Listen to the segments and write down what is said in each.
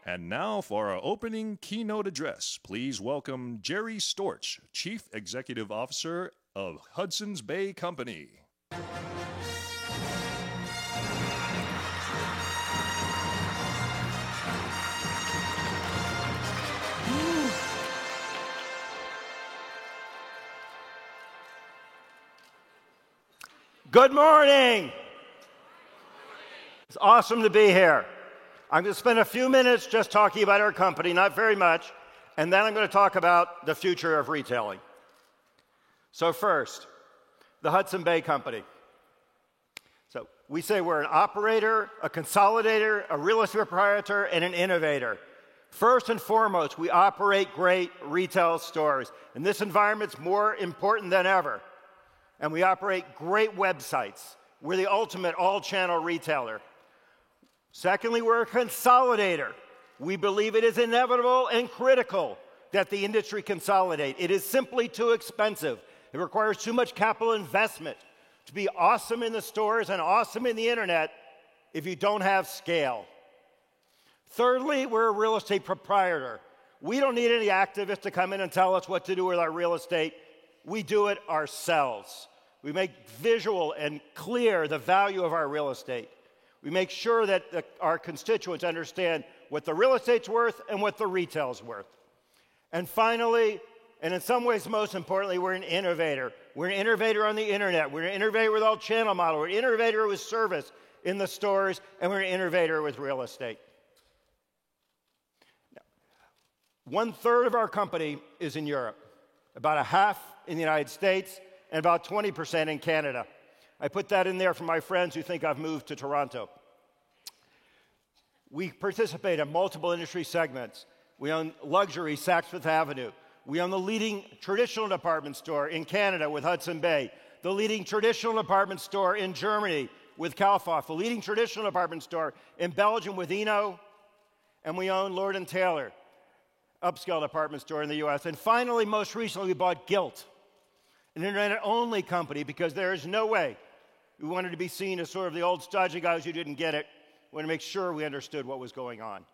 And now for our opening keynote address, please welcome Jerry Storch, Chief Executive Officer of Hudson's Bay Company. Good morning. It's awesome to be here. I'm going to spend a few minutes just talking about our company, not very much, and then I'm going to talk about the future of retailing. So first, the Hudson Bay Company. So we say we're an operator, a consolidator, a real estate proprietor, and an innovator. First and foremost, we operate great retail stores, and this environment's more important than ever. And we operate great websites. We're the ultimate all-channel retailer. Secondly, we're a consolidator. We believe it is inevitable and critical that the industry consolidate. It is simply too expensive. It requires too much capital investment to be awesome in the stores and awesome in the internet if you don't have scale. Thirdly, we're a real estate proprietor. We don't need any activists to come in and tell us what to do with our real estate. We do it ourselves. We make visual and clear the value of our real estate. We make sure that our constituents understand what the real estate's worth and what the retail's worth. And finally, and in some ways most importantly, we're an innovator. We're an innovator on the internet. We're an innovator with all channel model. We're an innovator with service in the stores, and we're an innovator with real estate. Now, 1/3 of our company is in Europe, about a half in the United States, and about 20% in Canada. I put that in there for my friends who think I've moved to Toronto. We participate in multiple industry segments. We own luxury, Saks Fifth Avenue. We own the leading traditional department store in Canada with Hudson Bay, the leading traditional department store in Germany with Kaufhof, the leading traditional department store in Belgium with Eno, and we own Lord & Taylor, upscale department store in the US. And finally, most recently, we bought Gilt, an internet-only company, because there is no way we wanted to be seen as sort of the old stodgy guys who didn't get it. We wanted to make sure we understood what was going on.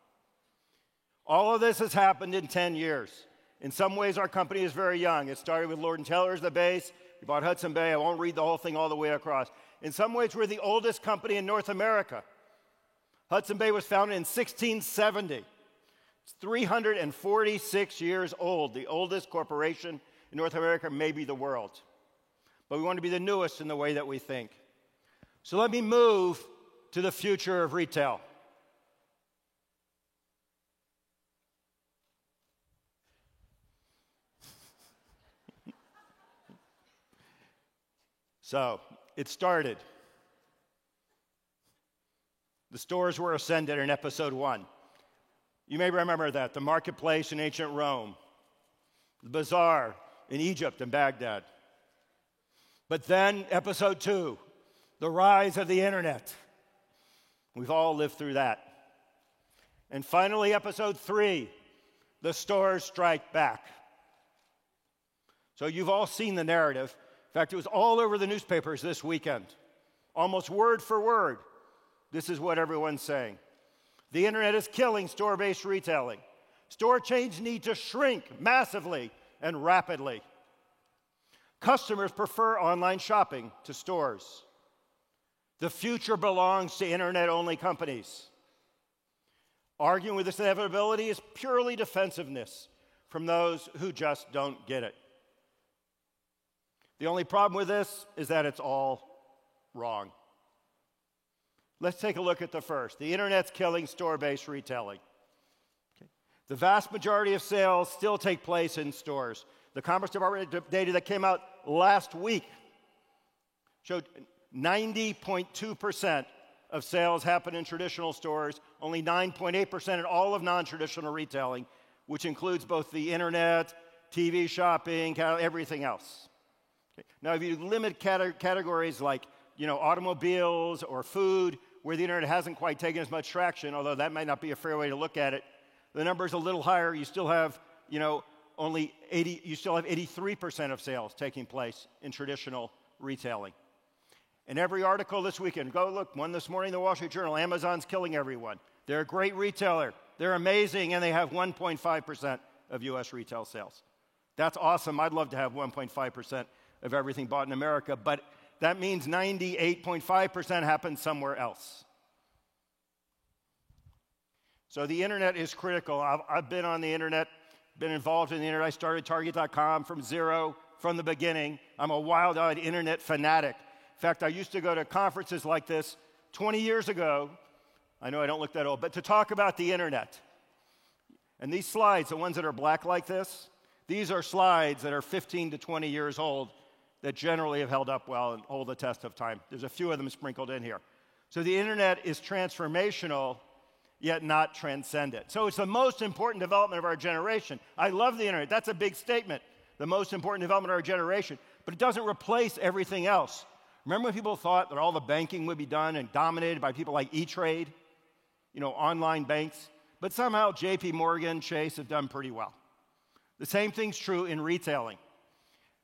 All of this has happened in 10 years. In some ways, our company is very young. It started with Lord & Taylor as the base. We bought Hudson Bay. I won't read the whole thing all the way across. In some ways, we're the oldest company in North America. Hudson Bay was founded in 1670. It's 346 years old, the oldest corporation in North America, maybe the world. But we want to be the newest in the way that we think. So let me move to the future of retail. So it started. The stores were ascended in episode 1. You may remember that, the marketplace in ancient Rome, the bazaar in Egypt and Baghdad. But then episode 2, the rise of the internet. We've all lived through that. And finally, episode 3, the stores strike back. So you've all seen the narrative. In fact, it was all over the newspapers this weekend. Almost word for word, this is what everyone's saying. The internet is killing store-based retailing. Store chains need to shrink massively and rapidly. Customers prefer online shopping to stores. The future belongs to internet-only companies. Arguing with this inevitability is purely defensiveness from those who just don't get it. The only problem with this is that it's all wrong. Let's take a look at the first. The internet's killing store-based retailing. Okay. The vast majority of sales still take place in stores. The Commerce Department data that came out last week showed 90.2% of sales happen in traditional stores, only 9.8% in all of non-traditional retailing, which includes both the internet, TV shopping, everything else. Okay. Now, if you limit categories like automobiles or food, where the internet hasn't quite taken as much traction, although that might not be a fair way to look at it, the number's a little higher. You still have, only 83% of sales taking place in traditional retailing. In every article this weekend, go look, one this morning in the Wall Street Journal, Amazon's killing everyone. They're a great retailer. They're amazing, and they have 1.5% of U.S. retail sales. That's awesome. I'd love to have 1.5% of everything bought in America, but that means 98.5% happens somewhere else. So the internet is critical. I've been on the internet, been involved in the internet. I started Target.com from zero, from the beginning. I'm a wild-eyed internet fanatic. In fact, I used to go to conferences like this 20 years ago. I know I don't look that old, but to talk about the internet. And these slides, the ones that are black like this, these are slides that are 15 to 20 years old that generally have held up well and hold the test of time. There's a few of them sprinkled in here. So the internet is transformational, yet not transcendent. So it's the most important development of our generation. I love the internet. That's a big statement. The most important development of our generation. But it doesn't replace everything else. Remember when people thought that all the banking would be done and dominated by people like E-Trade? You know, online banks. But somehow JP Morgan, Chase have done pretty well. The same thing's true in retailing.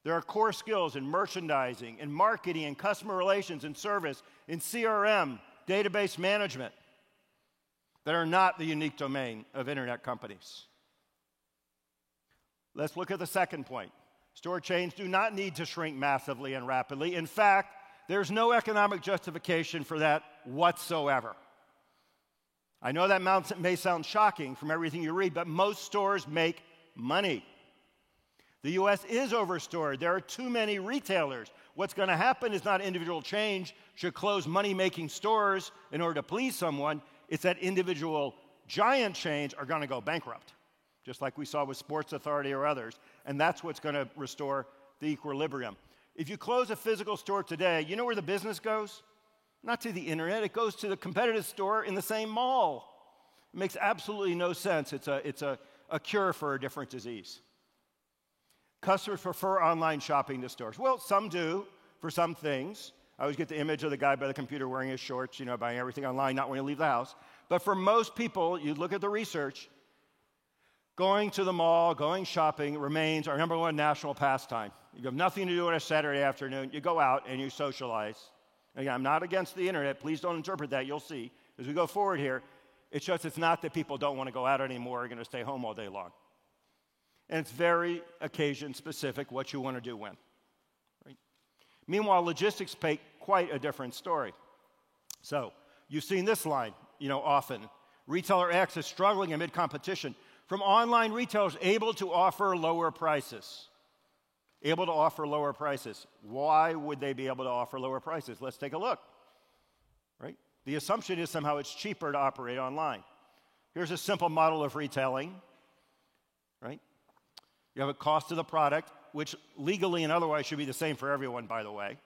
There are core skills in merchandising, in marketing, in customer relations, in service, in CRM, database management, that are not the unique domain of internet companies. Let's look at the second point. Store chains do not need to shrink massively and rapidly. In fact, there's no economic justification for that whatsoever. I know that may sound shocking from everything you read, but most stores make money. The U.S. is overstored. There are too many retailers. What's going to happen is not individual chains should close money-making stores in order to please someone. It's that individual giant chains are going to go bankrupt, just like we saw with Sports Authority or others, and that's what's going to restore the equilibrium. If you close a physical store today, you know where the business goes? Not to the internet. It goes to the competitive store in the same mall. It makes absolutely no sense. It's a cure for a different disease. Customers prefer online shopping to stores. Well, some do for some things. I always get the image of the guy by the computer wearing his shorts, buying everything online, not wanting to leave the house. But for most people, you look at the research, going to the mall, going shopping remains our number one national pastime. You have nothing to do on a Saturday afternoon. You go out and you socialize. Again, I'm not against the internet. Please don't interpret that. You'll see as we go forward here. It's just it's not that people don't want to go out anymore, are going to stay home all day long. And it's very occasion-specific what you want to do when. Right? Meanwhile, logistics paint quite a different story. So you've seen this line, often. Retailer X is struggling amid competition from online retailers able to offer lower prices. Able to offer lower prices. Why would they be able to offer lower prices? Let's take a look. Right? The assumption is somehow it's cheaper to operate online. Here's a simple model of retailing. Right? You have a cost of the product, which legally and otherwise should be the same for everyone, by the way.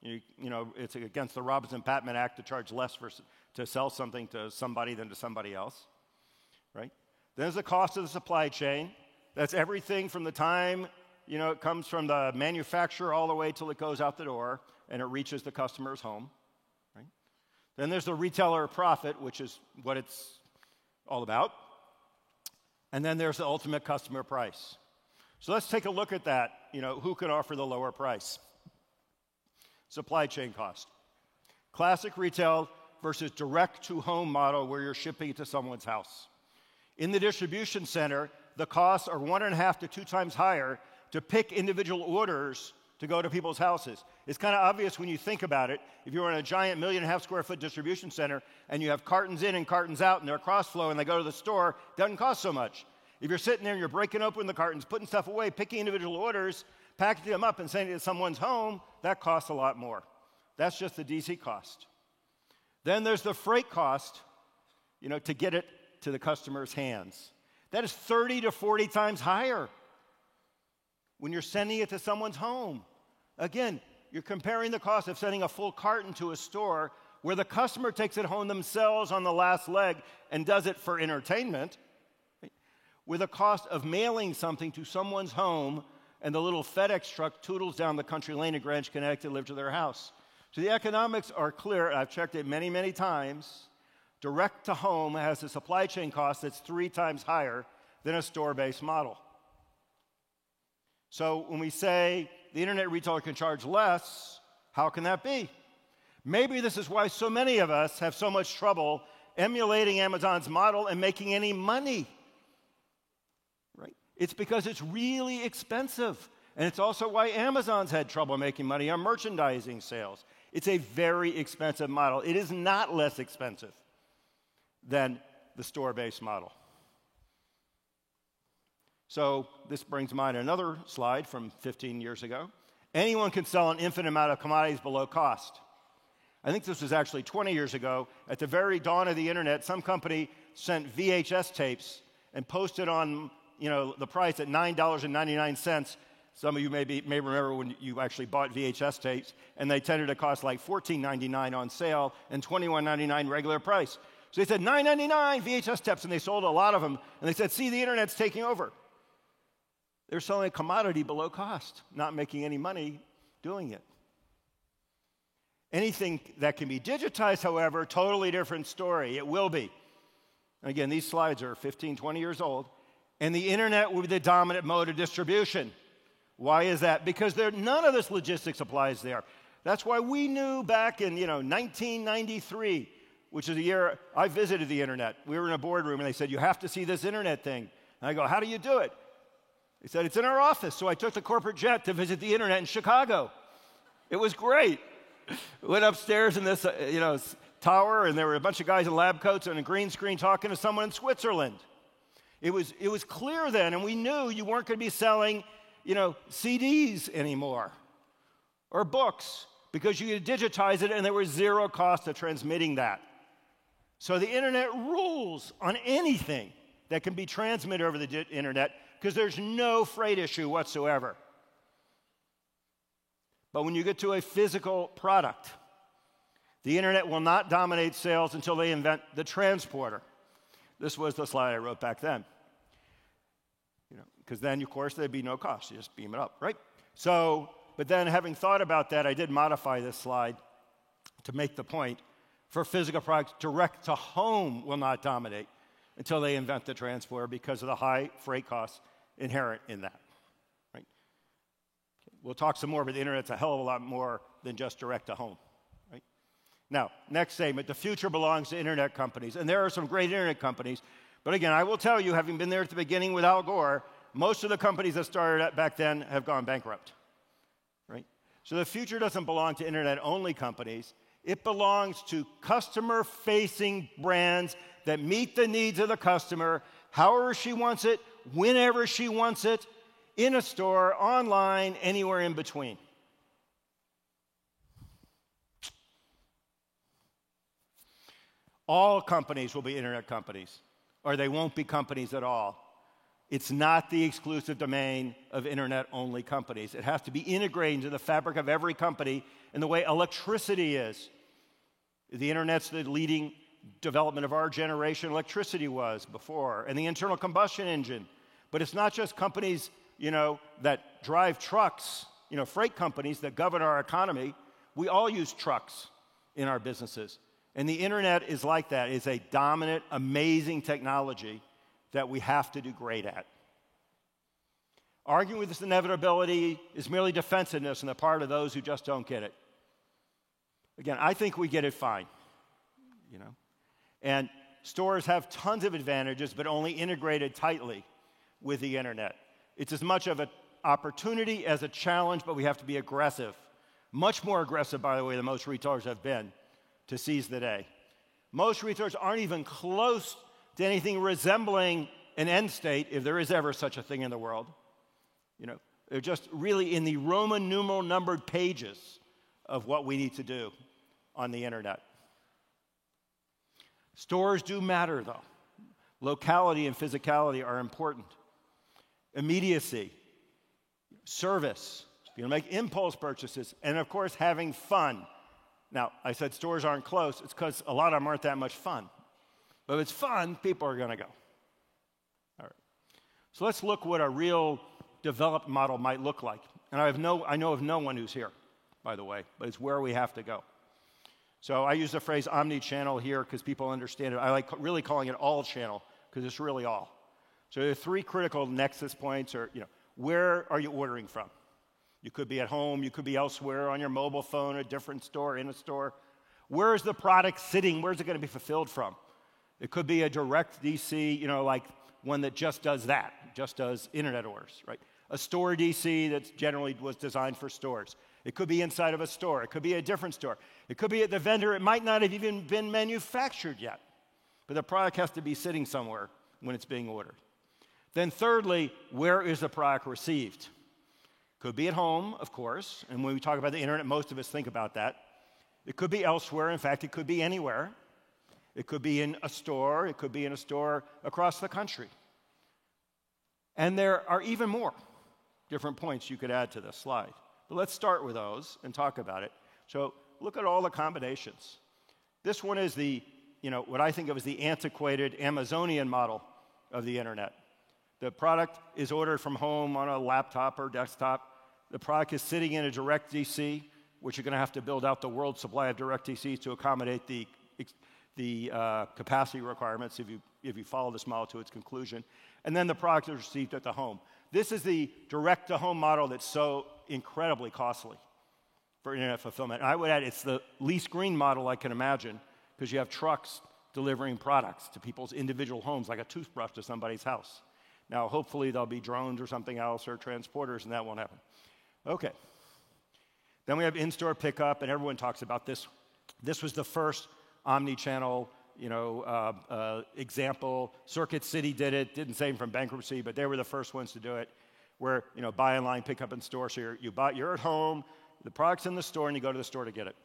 It's against the Robinson-Patman Act to charge less to sell something to somebody than to somebody else. Right? Then there's the cost of the supply chain. That's everything from the time it comes from the manufacturer all the way till it goes out the door and it reaches the customer's home. Right? Then there's the retailer profit, which is what it's all about. And then there's the ultimate customer price. So let's take a look at that. Who can offer the lower price? Supply chain cost. Classic retail versus direct-to-home model where you're shipping it to someone's house. In the distribution center, the costs are 1.5 to 2 times higher to pick individual orders to go to people's houses. It's kind of obvious when you think about it. If you're in a giant 1.5 million square foot distribution center and you have cartons in and cartons out and they're cross-flow and they go to the store, it doesn't cost so much. If you're sitting there and you're breaking open the cartons, putting stuff away, picking individual orders, packaging them up and sending it to someone's home, that costs a lot more. That's just the DC cost. Then there's the freight cost, to get it to the customer's hands. That is 30 to 40 times higher when you're sending it to someone's home. Again, you're comparing the cost of sending a full carton to a store where the customer takes it home themselves on the last leg and does it for entertainment, with the cost of mailing something to someone's home and the little FedEx truck toodles down the country lane in Greenwich, Connecticut, to live to their house. So the economics are clear. I've checked it many, many times. Direct to home has a supply chain cost that's 3 times higher than a store-based model. So when we say the internet retailer can charge less, how can that be? Maybe this is why so many of us have so much trouble emulating Amazon's model and making any money. Right? It's because it's really expensive. And it's also why Amazon's had trouble making money on merchandising sales. It's a very expensive model. It is not less expensive than the store-based model. So this brings to mind another slide from 15 years ago. Anyone can sell an infinite amount of commodities below cost. I think this was actually 20 years ago. At the very dawn of the internet, some company sent VHS tapes and posted on the price at $9.99. Some of you may remember when you actually bought VHS tapes, and they tended to cost like $14.99 on sale and $21.99 regular price. So they said $9.99 VHS tapes, and they sold a lot of them. And they said, see, the internet's taking over. They're selling a commodity below cost, not making any money doing it. Anything that can be digitized, however, totally different story. It will be. And again, these slides are 15, 20 years old. And the internet will be the dominant mode of distribution. Why is that? Because none of this logistics applies there. That's why we knew back in 1993, which is the year I visited the internet. We were in a boardroom, and they said, you have to see this internet thing. And I go, how do you do it? They said, it's in our office. So I took the corporate jet to visit the internet in Chicago. It was great. Went upstairs in this tower, and there were a bunch of guys in lab coats and a green screen talking to someone in Switzerland. It was clear then, and we knew you weren't going to be selling CDs anymore or books because you could digitize it and there was zero cost of transmitting that. So the internet rules on anything that can be transmitted over the internet because there's no freight issue whatsoever. But when you get to a physical product, the internet will not dominate sales until they invent the transporter. This was the slide I wrote back then. Because then, of course, there'd be no cost. You just beam it up, right? So, but then having thought about that, I did modify this slide to make the point. For physical products, direct to home will not dominate until they invent the transporter because of the high freight costs inherent in that, right? We'll talk some more, but the internet's a hell of a lot more than just direct to home, right? Now, next statement, the future belongs to internet companies. And there are some great internet companies. But again, I will tell you, having been there at the beginning with Al Gore, most of the companies that started back then have gone bankrupt, right? So the future doesn't belong to internet-only companies. It belongs to customer-facing brands that meet the needs of the customer, however she wants it, whenever she wants it, in a store, online, anywhere in between. All companies will be internet companies, or they won't be companies at all. It's not the exclusive domain of internet-only companies. It has to be integrated into the fabric of every company in the way electricity is. The internet's the leading development of our generation. Electricity was before, and the internal combustion engine. But it's not just companies, that drive trucks, freight companies that govern our economy. We all use trucks in our businesses. And the internet is like that. It's a dominant, amazing technology that we have to do great at. Arguing with this inevitability is merely defensiveness on the part of those who just don't get it. Again, I think we get it fine, And stores have tons of advantages, but only integrated tightly with the internet. It's as much of an opportunity as a challenge, but we have to be aggressive. Much more aggressive, by the way, than most retailers have been to seize the day. Most retailers aren't even close to anything resembling an end state, if there is ever such a thing in the world. They're just really in the Roman numeral numbered pages of what we need to do on the internet. Stores do matter, though. Locality and physicality are important. Immediacy, service, make impulse purchases, and of course, having fun. Now, I said stores aren't close. It's because a lot of them aren't that much fun. But if it's fun, people are going to go. All right. So let's look what a real developed model might look like. And I know of no one who's here, by the way, but it's where we have to go. So I use the phrase omni-channel here because people understand it. I like really calling it all-channel because it's really all. So there are three critical nexus points, or where are you ordering from? You could be at home, you could be elsewhere on your mobile phone, a different store, in a store. Where is the product sitting? Where's it going to be fulfilled from? It could be a direct DC, like one that just does that, just does internet orders, right? A store DC that generally was designed for stores. It could be inside of a store. It could be a different store. It could be at the vendor. It might not have even been manufactured yet, but the product has to be sitting somewhere when it's being ordered. Then thirdly, where is the product received? Could be at home, of course, and when we talk about the internet, most of us think about that. It could be elsewhere. In fact, it could be anywhere. It could be in a store. It could be in a store across the country. And there are even more different points you could add to this slide. But let's start with those and talk about it. So look at all the combinations. This one is the, what I think of as the antiquated Amazonian model of the internet. The product is ordered from home on a laptop or desktop. The product is sitting in a direct DC, which you're going to have to build out the world supply of direct DCs to accommodate the capacity requirements if you follow this model to its conclusion. And then the product is received at the home. This is the direct-to-home model that's so incredibly costly for internet fulfillment. And I would add it's the least green model I can imagine because you have trucks delivering products to people's individual homes like a toothbrush to somebody's house. Now, hopefully there'll be drones or something else or transporters and that won't happen. Okay. Then we have in-store pickup, and everyone talks about this. This was the first omni-channel example. Circuit City did it, didn't save them from bankruptcy, but they were the first ones to do it, where, buy online, pick up in store. So you're at home, the product's in the store, and you go to the store to get it.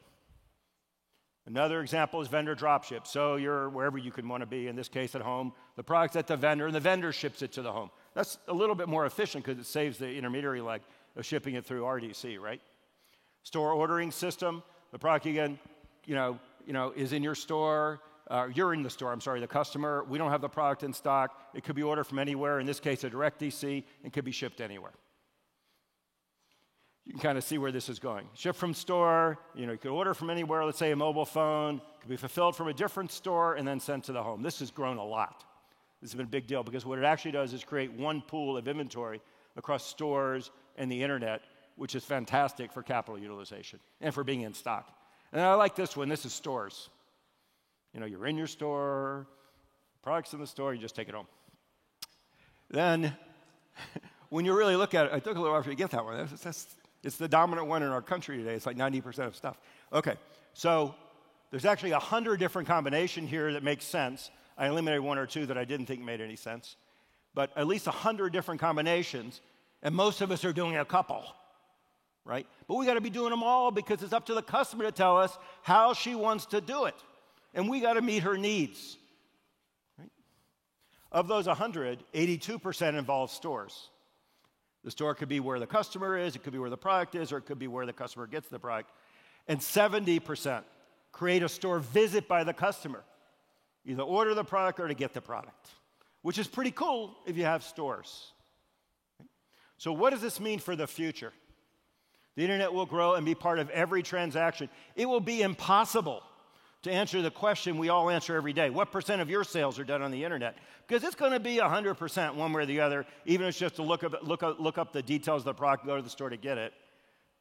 Another example is vendor dropship. So you're wherever you could want to be, in this case at home, the product's at the vendor, and the vendor ships it to the home. That's a little bit more efficient because it saves the intermediary leg of shipping it through RDC, right? Store ordering system, the product again, is in your store. You're in the store, the customer. We don't have the product in stock. It could be ordered from anywhere. In this case, a direct DC, and could be shipped anywhere. You can kind of see where this is going. Ship from store, you could order from anywhere, let's say a mobile phone, could be fulfilled from a different store and then sent to the home. This has grown a lot. This has been a big deal because what it actually does is create one pool of inventory across stores and the internet, which is fantastic for capital utilization and for being in stock. And I like this one. This is stores. You're in your store, product's in the store, you just take it home. Then, when you really look at it, I took a little while to get that one. It's the dominant one in our country today. It's like 90% of stuff. Okay, so there's actually 100 different combinations here that make sense. I eliminated one or two that I didn't think made any sense. But at least 100 different combinations, and most of us are doing a couple, right? But we got to be doing them all because it's up to the customer to tell us how she wants to do it. And we got to meet her needs. Right? Of those 100, 82% involve stores. The store could be where the customer is, it could be where the product is, or it could be where the customer gets the product. And 70% create a store visit by the customer, either order the product or to get the product, which is pretty cool if you have stores. So what does this mean for the future? The internet will grow and be part of every transaction. It will be impossible to answer the question we all answer every day. What % of your sales are done on the internet? Because it's going to be 100% one way or the other, even if it's just to look up the details of the product, go to the store to get it.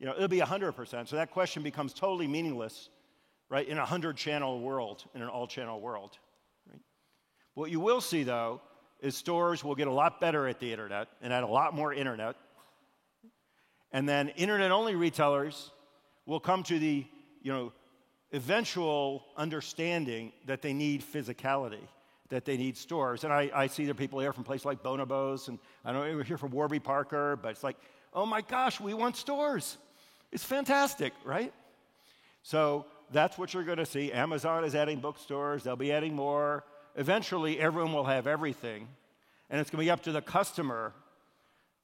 It'll be 100%. So that question becomes totally meaningless, right, in a 100-channel world, in an all-channel world. Right? What you will see, though, is stores will get a lot better at the internet and add a lot more internet. And then internet-only retailers will come to the, eventual understanding that they need physicality, that they need stores. And I see there are people here from places like Bonobos, and I don't know, hear from Warby Parker, but it's like, oh my gosh, we want stores. It's fantastic, right? So that's what you're going to see. Amazon is adding bookstores. They'll be adding more. Eventually, everyone will have everything. And it's going to be up to the customer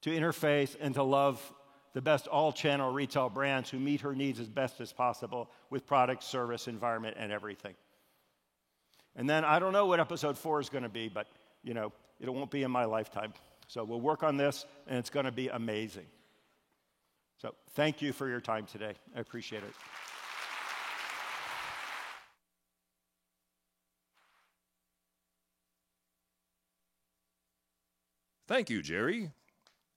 to interface and to love the best all-channel retail brands who meet her needs as best as possible with product, service, environment, and everything. And then I don't know what episode 4 is going to be, but, it won't be in my lifetime. So we'll work on this, and it's going to be amazing. So thank you for your time today. I appreciate it. Thank you, Jerry.